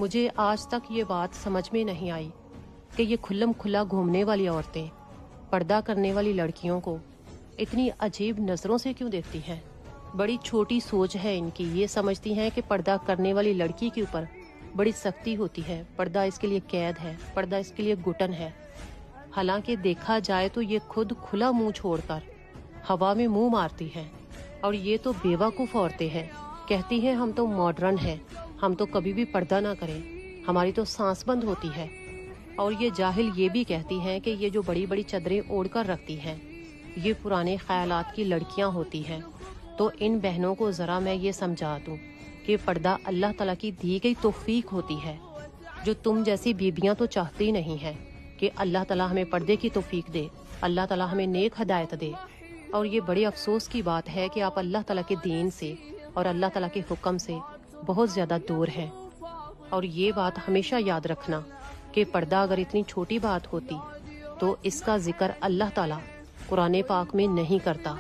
مجھے آج تک یہ بات سمجھ میں نہیں آئی کہ یہ کھلم کھلا گھومنے والی عورتیں پردہ کرنے والی لڑکیوں کو اتنی عجیب نظروں سے کیوں دیکھتی ہیں۔ بڑی چھوٹی سوچ ہے ان کی، یہ سمجھتی ہیں کہ پردہ کرنے والی لڑکی کے اوپر بڑی سختی ہوتی ہے، پردہ اس کے لیے قید ہے، پردہ اس کے لیے گھٹن ہے۔ حالانکہ دیکھا جائے تو یہ خود کھلا منہ چھوڑ کر ہوا میں منہ مارتی ہیں، اور یہ تو بیوقوف عورتیں ہیں، کہتی ہیں ہم تو ماڈرن ہیں، ہم تو کبھی بھی پردہ نہ کریں، ہماری تو سانس بند ہوتی ہے۔ اور یہ جاہل یہ بھی کہتی ہیں کہ یہ جو بڑی بڑی چادریں اوڑھ کر رکھتی ہیں یہ پرانے خیالات کی لڑکیاں ہوتی ہیں۔ تو ان بہنوں کو ذرا میں یہ سمجھا دوں کہ پردہ اللہ تعالیٰ کی دی گئی توفیق ہوتی ہے، جو تم جیسی بیبیاں تو چاہتی نہیں ہیں کہ اللہ تعالیٰ ہمیں پردے کی توفیق دے، اللہ تعالیٰ ہمیں نیک ہدایت دے۔ اور یہ بڑے افسوس کی بات ہے کہ آپ اللہ تعالیٰ کے دین سے اور اللہ تعالیٰ کے حکم سے بہت زیادہ دور ہیں۔ اور یہ بات ہمیشہ یاد رکھنا کہ پردہ اگر اتنی چھوٹی بات ہوتی تو اس کا ذکر اللہ تعالیٰ قرآن پاک میں نہیں کرتا۔